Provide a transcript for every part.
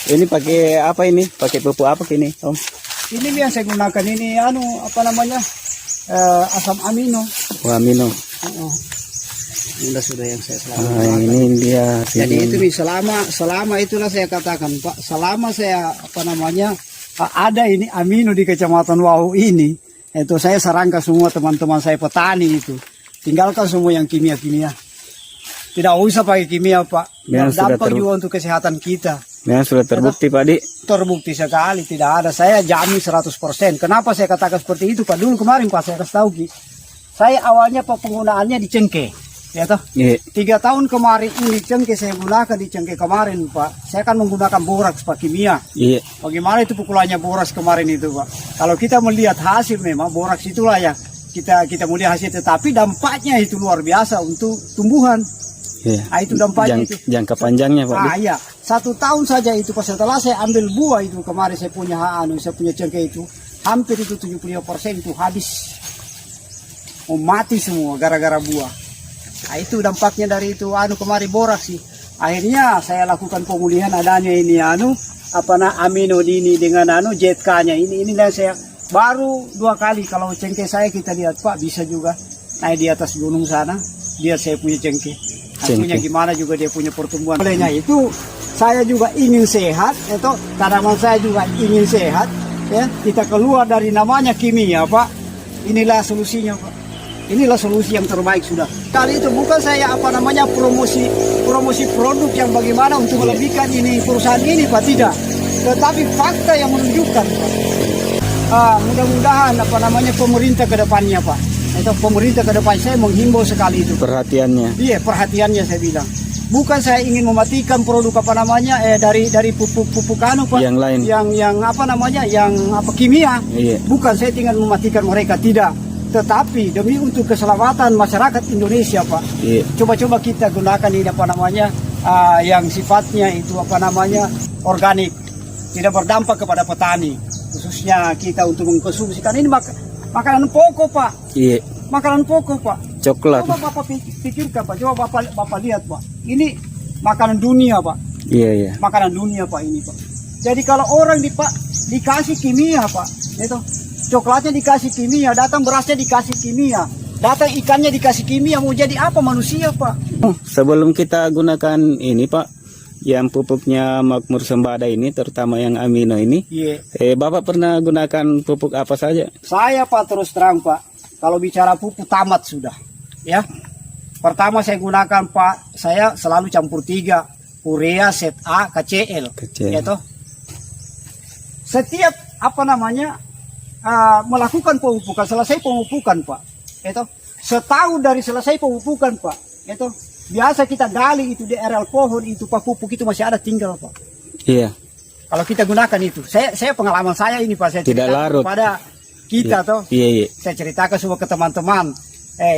Ini pakai apa ini? Pakai pupuk apa ini, Om? Ini yang saya gunakan ini apa namanya? Asam amino. Oh, amino. Ini sudah yang saya selalu Ah, ini dia. Jadi itu nih selama itulah saya katakan Pak, selama saya apa namanya ada ini amino di Kecamatan Wau ini, itu saya sarankan semua teman-teman saya petani itu tinggalkan semua yang kimia-kimia. Tidak usah pakai kimia Pak. Berdampak juga untuk kesehatan kita. Ya sudah terbukti Pak Di. Terbukti sekali, tidak ada. Saya jamin 100%. Kenapa saya katakan seperti itu Pak? Dulu kemarin Pak saya kasih tahu Ki. Saya awalnya Pak penggunaannya di cengkeh. Ya toh? Iya. 3 tahun kemarin ini cengkeh saya gunakan di cengkeh kemarin Pak. Saya kan menggunakan boraks Pak kimia. Iya. Bagaimana itu pukulannya boraks kemarin itu Pak? Kalau kita melihat hasil memang boraks itulah ya kita melihat hasil, tetapi dampaknya itu luar biasa untuk tumbuhan. Iya. Nah, itu dampaknya itu. Jangka panjangnya Pak Di. Iya. 1 tahun saja itu Pak, setelah saya ambil buah itu kemarin saya punya cengkeh itu hampir itu 75% itu habis. Mau mati semua gara-gara buah. Nah, itu dampaknya dari itu kemarin boraks sih. Akhirnya saya lakukan pemulihan adanya ini amino ini dengan ZK-nya ini dan saya baru 2 kali kalau cengkeh saya kita lihat Pak bisa juga naik di atas gunung sana. Dia saya punya cengkeh. Hasilnya gimana juga dia punya pertumbuhan. Olehnya itu saya juga ingin sehat, itu tanaman saya juga ingin sehat, ya. Kita keluar dari namanya kimia, Pak. Inilah solusinya, Pak. Inilah solusi yang terbaik sudah. Kali itu bukan saya promosi produk yang bagaimana untuk melebihkan ini perusahaan ini, Pak, tidak. Tetapi fakta yang menunjukkan, Pak. Mudah-mudahan pemerintah ke depannya, Pak. Itu pemerintah ke depan saya menghimbau sekali itu. Perhatiannya. Iya, perhatiannya saya bilang. Bukan saya ingin mematikan produk dari pupuk Pak. Yang lain. Yang kimia. Iya. Bukan saya tinggal mematikan mereka, tidak. Tetapi demi untuk keselamatan masyarakat Indonesia, Pak. Iya. Coba-coba kita gunakan ini yang sifatnya itu organik. Tidak berdampak kepada petani. Khususnya kita untuk mengkonsumsikan ini makanan pokok, Pak. Iya. Makanan pokok, Pak. Coklat. Coba Bapak pikirkan, Pak. Coba Bapak lihat, Pak. Ini makanan dunia, Pak. Iya, iya. Makanan dunia, Pak, ini, Pak. Jadi kalau orang dikasih kimia, Pak. Itu coklatnya dikasih kimia, datang berasnya dikasih kimia, datang ikannya dikasih kimia, mau jadi apa manusia, Pak? Sebelum kita gunakan ini, Pak, yang pupuknya Makmur Sembada ini, terutama yang amino ini, Bapak pernah gunakan pupuk apa saja? Saya, Pak, terus terang, Pak, kalau bicara pupuk tamat sudah, ya. Pertama saya gunakan, Pak, saya selalu campur 3, urea, ZA, KCL. Ya toh? Setiap melakukan pemupukan, selesai pemupukan, Pak. Itu setahun dari selesai pemupukan, Pak. Itu biasa kita gali itu di areal pohon itu, Pak, pupuk itu masih ada tinggal, Pak. Iya. Kalau kita gunakan itu, saya pengalaman saya ini, Pak, saya tidak larut pada kita toh. Iya. Saya ceritakan semua ke teman-teman.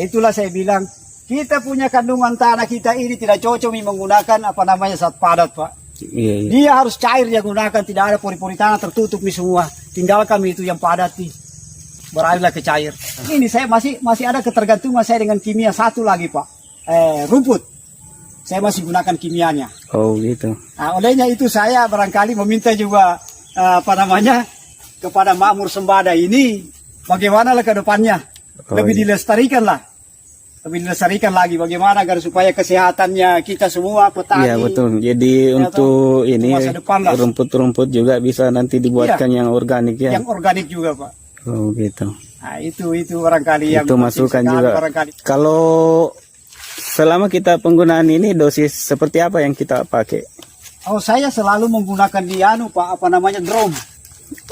Itulah saya bilang kita punya kandungan tanah kita ini tidak cocok menggunakan zat padat, Pak. Iya. Dia harus cair dia gunakan, tidak ada pori-pori tanah tertutup nih semua. Tinggalkan itu yang padat nih. Beralihlah ke cair. Ini saya masih ada ketergantungan saya dengan kimia satu lagi, Pak. Rumput. Saya masih gunakan kimianya. Oh, gitu. Nah, olehnya itu saya barangkali meminta juga kepada Makmur Sembada ini bagaimana ke depannya. Lebih dilestarikan lah. Lebih dilestarikan lagi bagaimana agar supaya kesehatannya kita semua petani. Iya, betul. Jadi untuk ini rumput-rumput juga bisa nanti dibuatkan yang organik ya. Yang organik juga, Pak. Oh, gitu. Nah, itu barangkali yang itu masukan juga. Barangkali. Kalau selama kita penggunaan ini dosis seperti apa yang kita pakai? Oh, saya selalu menggunakan Pak, drum.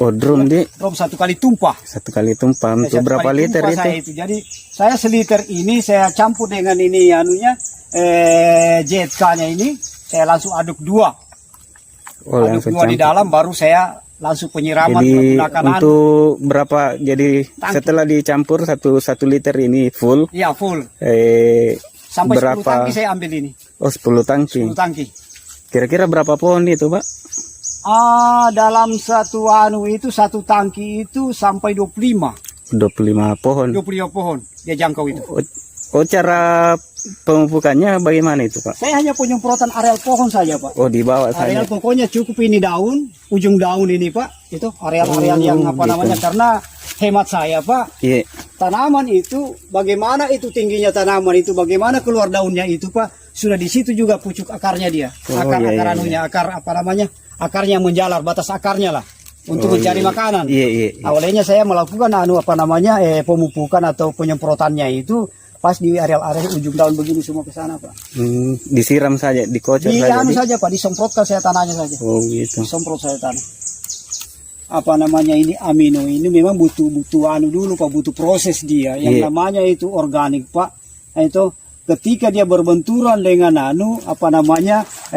Oh, drum di? Drum 1 kali tumpah. 1 kali tumpah untuk berapa liter itu? Jadi saya seliter ini saya campur dengan ini ZK-nya ini, saya langsung aduk 2. Oh, aduk 2 di dalam baru saya langsung penyiraman. Jadi untuk berapa? Jadi tangki. Setelah dicampur 1 liter ini full? Iya, full. Sampai berapa? 10 tangki saya ambil ini. Oh, 10 tangki. 10 tangki. Kira-kira berapa pohon itu, Pak? Dalam satu tangki itu sampai 25 25 pohon. 25 pohon dia jangkau itu. Oh, cara pemupukannya bagaimana itu Pak? Saya hanya penyemprotan areal pohon saja Pak. Oh di bawah saja. Areal pokoknya cukup ini daun, ujung daun ini Pak. Itu areal-areal yang apa gitu. namanya, karena hemat saya Pak. Iya. Tanaman itu, bagaimana itu tingginya tanaman itu, bagaimana keluar daunnya itu Pak. Sudah di situ juga pucuk akarnya dia. Oh, Akar-akar iya, iya, anunya, akar apa namanya, akarnya menjalar, batas akarnya lah. Untuk mencari makanan. Iya, iya, iya. Awalnya saya melakukan pemupukan atau penyemprotannya itu pas di areal-areal ujung daun begini semua ke sana Pak. Disiram saja, dikocok Di saja. anu saja Pak, disemprotkan saya tanahnya saja. Oh gitu. Disemprot saya tanah. Apa namanya ini amino ini memang butuh anu dulu Pak, butuh proses dia. Yang Iya. namanya itu organik Pak. Nah, itu ketika dia berbenturan dengan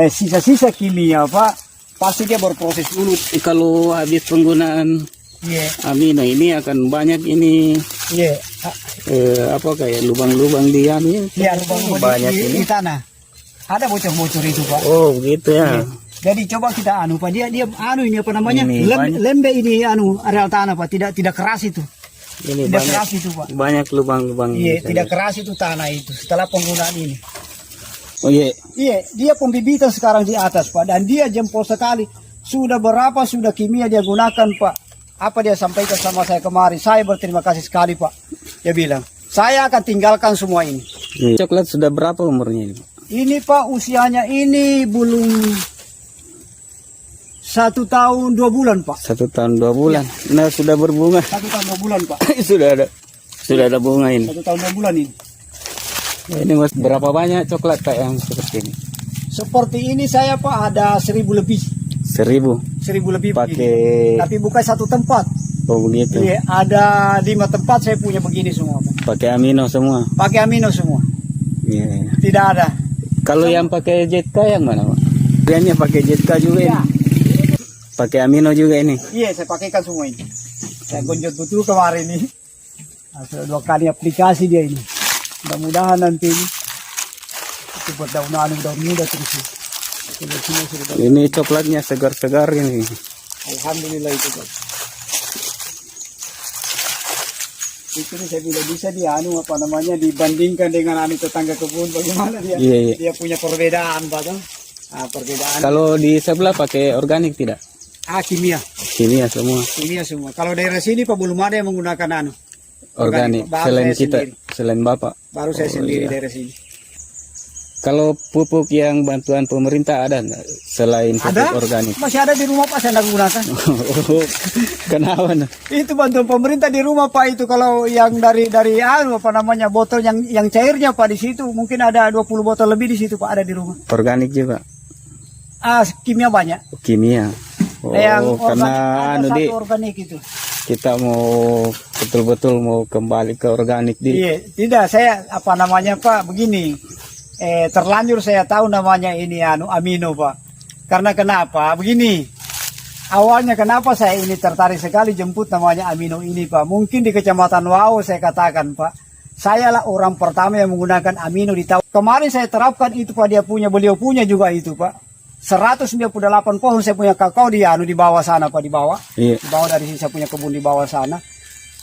sisa-sisa kimia Pak, pasti dia berproses dulu. Kalau habis penggunaan Iya. amino ini akan banyak ini Iya. apa kayak lubang-lubang di anu Iya, lubang-lubang banyak di ini. tanah. Ada bocor-bocor itu Pak. Oh gitu ya. Jadi coba kita anu Pak, dia anu ini apa namanya? Ini banyak. Lembe ini anu areal tanah Pak, tidak keras itu. Ini Tidak banyak, keras itu Pak. banyak lubang-lubang. Iya, di sana. tidak keras itu tanah itu setelah penggunaan ini. Oh iya. Iya, dia pembibitan sekarang di atas Pak, dan dia jempol sekali. Sudah berapa sudah kimia dia gunakan Pak. Apa dia sampaikan sama saya kemarin? Saya berterima kasih sekali Pak. Dia bilang, saya akan tinggalkan semua ini. Iya. Coklat sudah berapa umurnya ini? Ini Pak usianya ini belum 1 tahun 2 bulan Pak. 1 tahun 2 bulan. Nah sudah berbunga. 1 tahun 2 bulan Pak. sudah ada bunga ini. 1 tahun 2 bulan ini. Ini mas berapa banyak coklat Pak yang seperti ini? Seperti ini saya Pak ada 1000 lebih. 1000. 1000 lebih Pakai. begini. Tapi bukan satu tempat. Oh begitu. Iya, ada 5 tempat saya punya begini semua Pak. Pakai amino semua. Pakai amino semua. Iya. Tidak ada. Kalau yang pakai JK yang mana Pak? Dia pakai JK juga Ya, ini. Pakai amino juga ini. iya saya pakaikan semua ini. Saya gonjot betul kemarin ini. Nah, sudah 2 kali aplikasi dia ini. Mudah-mudahan nanti ini itu buat daun muda terus. Ini coklatnya segar-segar ini. Alhamdulillah itu Pak. Itu nih saya bilang bisa dibandingkan dengan tetangga kebun bagaimana dia. Iya, iya. Dia punya perbedaan Pak. Perbedaan. Kalau di sebelah pakai organik tidak? Kimia. Kimia semua. Kimia semua. Kalau daerah sini Pak belum ada yang menggunakan Organik. Baru Selain saya kita, sendiri. selain Bapak. Baru saya Oh, sendiri iya. daerah sini. Kalau pupuk yang bantuan pemerintah ada nggak selain pupuk Ada? organik? Masih ada di rumah Pak, saya tidak gunakan. Oh, kenapa? Nah? Itu bantuan pemerintah di rumah Pak, itu kalau yang dari botol yang cairnya Pak di situ mungkin ada 20 botol lebih di situ Pak, ada di rumah. Organik juga. Kimia banyak. Kimia. Oh, Yang karena organik, ada Di, satu organik itu. kita mau betul-betul mau kembali ke organik di. Iya, tidak saya Pak begini. Terlanjur saya tahu namanya ini amino Pak. Karena kenapa? Begini. Awalnya kenapa saya ini tertarik sekali jemput namanya amino ini Pak. Mungkin di Kecamatan Wau saya katakan Pak. Saya lah orang pertama yang menggunakan amino di tahun. Kemarin saya terapkan itu Pak, beliau punya juga itu Pak. 198 pohon saya punya kakao di bawah sana Pak, di bawah. Iya. Di bawah dari sini saya punya kebun di bawah sana.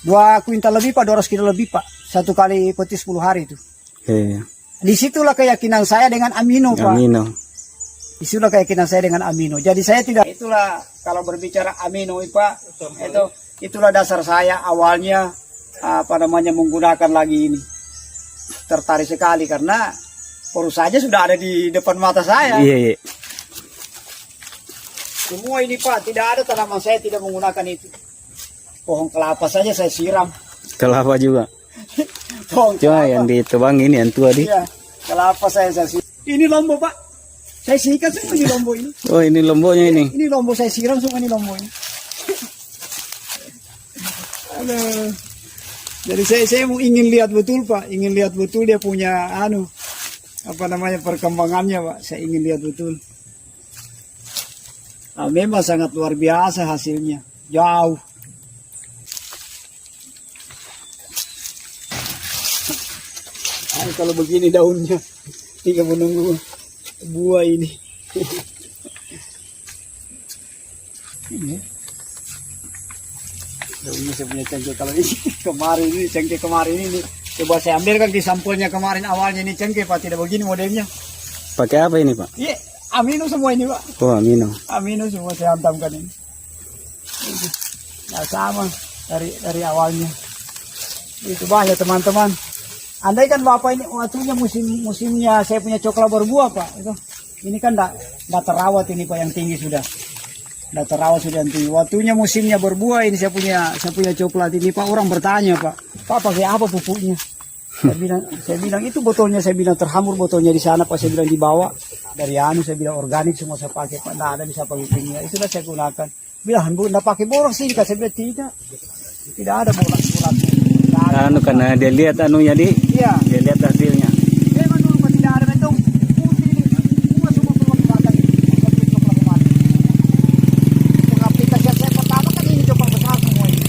2 kuintal lebih Pak, 200 kilo lebih Pak. 1 kali petis 10 hari itu. Iya. Disitulah keyakinan saya dengan amino Pak. Amino. Disitulah keyakinan saya dengan amino. Jadi saya tidak. Itulah kalau berbicara amino Pak, itulah dasar saya awalnya menggunakan lagi ini. Tertarik sekali karena saja sudah ada di depan mata saya. Iya, iya. Semua ini Pak, tidak ada tanaman saya tidak menggunakan itu. Pohon kelapa saja saya siram. Kelapa juga. Pohon Cuma kelapa. yang ditebang ini yang tua di. Iya, kelapa saya siram. Ini lombo Pak. Saya sikat semua ini lombo ini. Oh ini lomboknya ini. Ini lombo saya siram semua ini lombo ini. Aduh. Jadi saya ingin lihat betul Pak, ingin lihat betul dia punya perkembangannya Pak. Saya ingin lihat betul. Memang sangat luar biasa hasilnya, jauh. Kalau begini daunnya, tinggal menunggu buah ini. Ini. Daunnya saya punya cengkeh kalau ini kemarin ini Coba saya ambilkan di sampelnya kemarin awalnya ini cengkeh Pak, tidak begini modelnya. Pakai apa ini Pak? Iya, amino semua ini Pak. Oh amino. Amino semua saya hantamkan ini. Nah, sama dari awalnya. Itu banyak teman-teman. Andai kan Bapak ini waktunya musimnya saya punya coklat berbuah Pak. Itu. Ini kan enggak terawat ini Pak, yang tinggi sudah. Enggak terawat sudah yang tinggi. Waktunya musimnya berbuah ini saya punya coklat ini Pak. Orang bertanya Pak pakai apa pupuknya? Saya bilang itu botolnya, saya bilang terhamur botolnya di sana Pak, saya bilang dibawa dari saya bilang organik semua saya pakai Pak, nggak ada bisa pakai kimia, itulah saya gunakan. Bilang nggak pakai borak sih, saya bilang tidak ada borak. Anu karena dia lihat anunya iya. Dia lihat hasilnya. Memang dulu Pak, tidak ada itu putih ini, semua keluar batang ini, aplikasi saya pertama kan ini coba besar semua ini,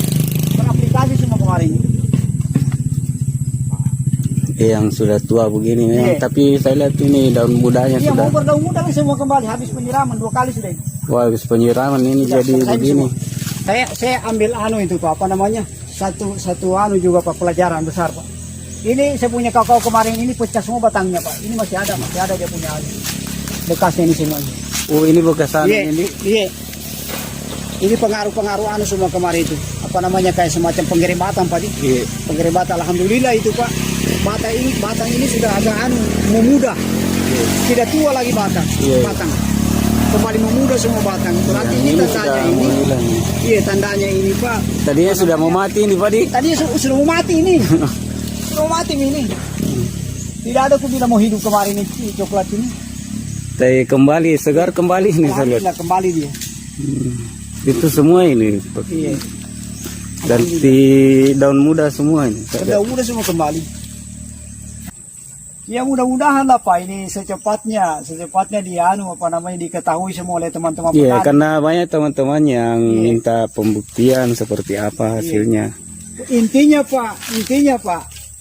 beraplikasi semua kemarin. Yang sudah tua begini memang, tapi saya lihat ini daun mudanya Iya, sudah. mau berdaun muda semua kembali, habis penyiraman 2 kali sudah. Wah, habis penyiraman ini Ya, jadi begini. Saya ambil itu Pak, apa namanya? Satu juga Pak, pelajaran besar Pak. Ini saya punya kakao kemarin ini pecah semua batangnya Pak. Ini masih ada dia punya bekasnya ini semuanya. Oh, ini bekasan ini. Iya. Ini pengaruh semua kemarin itu. Apa namanya, kayak semacam penggiring batang Pak. Iya. Penggiring batang, alhamdulillah itu Pak. Batang ini sudah agak memuda. Tidak tua lagi batang. Kembali memuda semua batang. Berarti ini tandanya ini. Iya, tandanya ini Pak. Tadinya sudah mau mati ini Pak. Tadinya sudah mau mati ini. Sudah mau mati ini. Tidak ada aku bilang mau hidup kemarin ini coklat ini. Tapi kembali segar kembali ini saya lihat. Kembali dia. Itu semua ini. Iya. Ganti daun muda semua ini. Daun muda semua kembali. Ya mudah-mudahan lah Pak, ini secepatnya diketahui semua oleh teman-teman petani. Iya, karena banyak teman-teman yang minta pembuktian seperti apa hasilnya. Intinya Pak,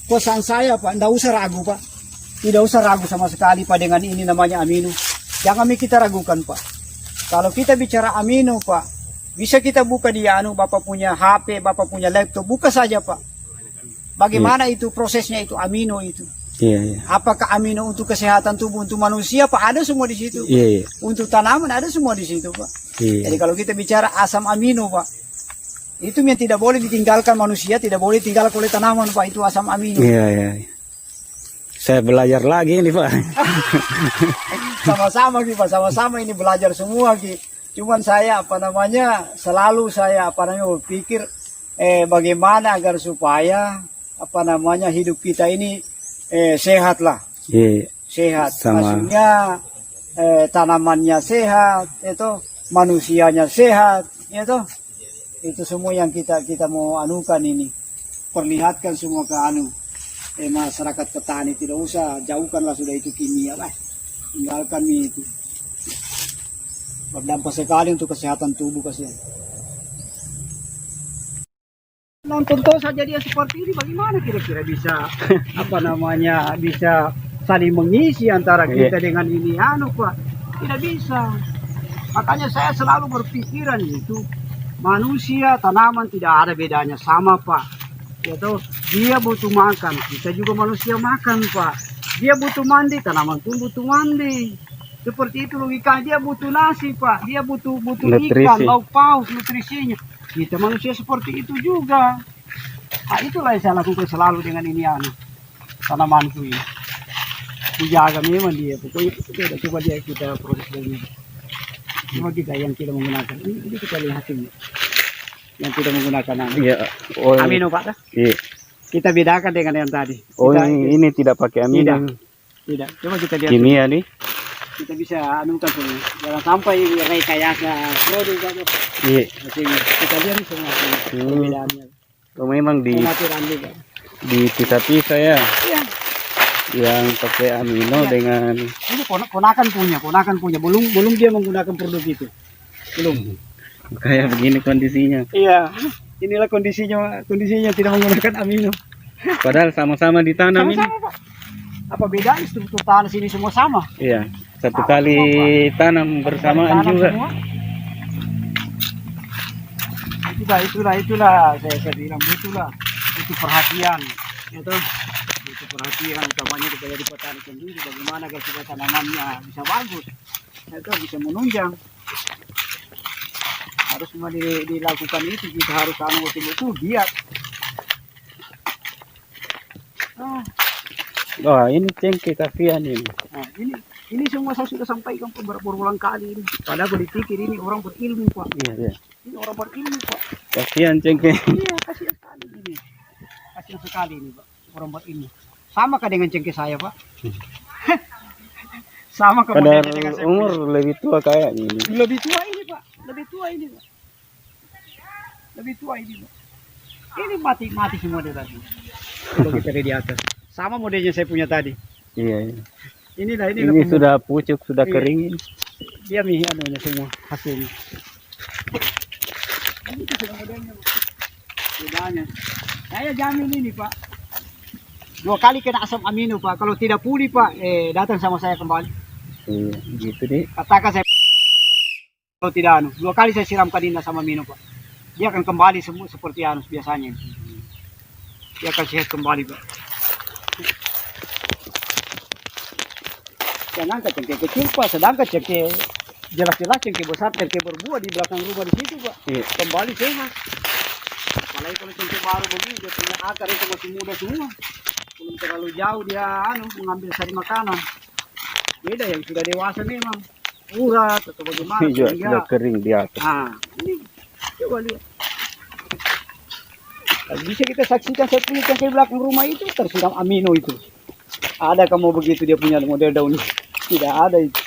pesan saya Pak, tidak usah ragu Pak. Tidak usah ragu sama sekali Pak dengan ini namanya amino. Jangan kita ragukan Pak. Kalau kita bicara amino Pak, bisa kita buka di Bapak punya HP, Bapak punya laptop, buka saja Pak. Bagaimana itu prosesnya itu amino itu. Iya. Apakah amino untuk kesehatan tubuh untuk manusia Pak, ada semua di situ. Iya. Untuk tanaman ada semua di situ Pak. Iya. Jadi kalau kita bicara asam amino Pak, itu yang tidak boleh ditinggalkan manusia, tidak boleh tinggalkan oleh tanaman Pak, itu asam amino. Iya. Saya belajar lagi ini Pak. Sama-sama Pak, sama-sama ini belajar semua Ki. Cuman saya selalu berpikir bagaimana agar supaya hidup kita ini sehat lah. Iya. Sehat. Sama. Maksudnya tanamannya sehat, itu manusianya sehat, itu semua yang kita mau anukan ini. Perlihatkan semua ke masyarakat petani, tidak usah jauhkanlah sudah itu kimia lah. Tinggalkan itu. Berdampak sekali untuk kesehatan tubuh kasihan. Nonton saja dia seperti ini, bagaimana kira-kira bisa bisa saling mengisi antara kita dengan ini Pak? Tidak bisa. Makanya saya selalu berpikiran itu manusia tanaman tidak ada bedanya sama Pak. Dia butuh makan, kita juga manusia makan Pak. Dia butuh mandi, tanaman pun butuh mandi. Seperti itu logika, dia butuh nasi Pak, dia butuh ikan, lauk paus, nutrisinya. Kita manusia seperti itu juga. Nah, itulah yang saya lakukan selalu dengan ini tanamanku ini. Dijaga memang dia, pokoknya kita coba kita proses ini. Cuma kita yang tidak menggunakan, ini kita lihat ini. Yang tidak menggunakan amino Pak. Iya. Kita bedakan dengan yang tadi. Ini tidak pakai amino. Tidak. Coba kita lihat. Kimia nih. Kita bisa anukan semua. Jangan sampai rekayasa produk atau. Iya. Kita lihat semua perbedaannya. Memang dipisah-pisah ya. Iya. Yang pakai amino dengan ini ponakan punya. Belum dia menggunakan produk itu. Belum. Kayak begini kondisinya. Iya. Inilah kondisinya tidak menggunakan amino. Padahal sama-sama ditanam ini. Pak. Apa bedanya struktur tanah sini semua sama? Iya. Satu kali tanam bersamaan juga. Semua. Itulah saya bilang itu perhatian. perhatian utamanya supaya di petani sendiri bagaimana agar supaya tanamannya bisa bagus. Nah, itu bisa menunjang. Harus semua dilakukan itu, kita harus betul-betul giat. Wah, ini cengkeh kasihan ini. Nah, ini semua saya sudah sampaikan beberapa ulang kali ini. Padahal aku dipikir ini orang berilmu, Pak. Iya. Ini orang berilmu, Pak. Kasihan cengkeh. Iya, kasihan sekali ini. Kasihan sekali ini, Pak. Orang berilmu. Sama kah dengan cengkeh saya, Pak? Sama kah Kadar dengan saya umur lebih tua kayaknya ini. Lebih tua ini, Pak. Lebih tua ini, Pak. Lebih tua ini, Pak. Ini mati semua dia tadi. Kalau kita di atas. Sama modelnya saya punya tadi. Iya. Ini sudah pucuk, sudah Iya. kering ini. Dia nih anunya semua hasilnya. Ini itu sudah modelnya, Pak. Bedanya. Saya jamin ini, Pak. 2 kali kena asam amino, Pak. Kalau tidak pulih, Pak, datang sama saya kembali. Iya, gitu deh. Katakan saya kalau tidak 2 kali saya siramkan ini sama amino, Pak. Dia akan kembali semua seperti biasanya. Dia akan sehat kembali, Pak. Jangan cengkeh kecil, Pak. Sedangkan cengkeh jelas-jelas cengkeh besar, cengkeh berbuah di belakang rumah di situ, Pak. Iya. Kembali sehat. Apalagi kalau cengkeh baru begini, dia punya akar itu masih muda semua. Belum terlalu jauh dia mengambil sari makanan. Beda yang sudah dewasa memang. Urat atau bagaimana. Ini juga sehingga- sudah kering di atas. Nah, ini coba lihat. Dan bisa kita saksikan saya punya cengkeh belakang rumah itu tersiram amino itu. Ada kamu begitu dia punya model daun? Tidak ada itu.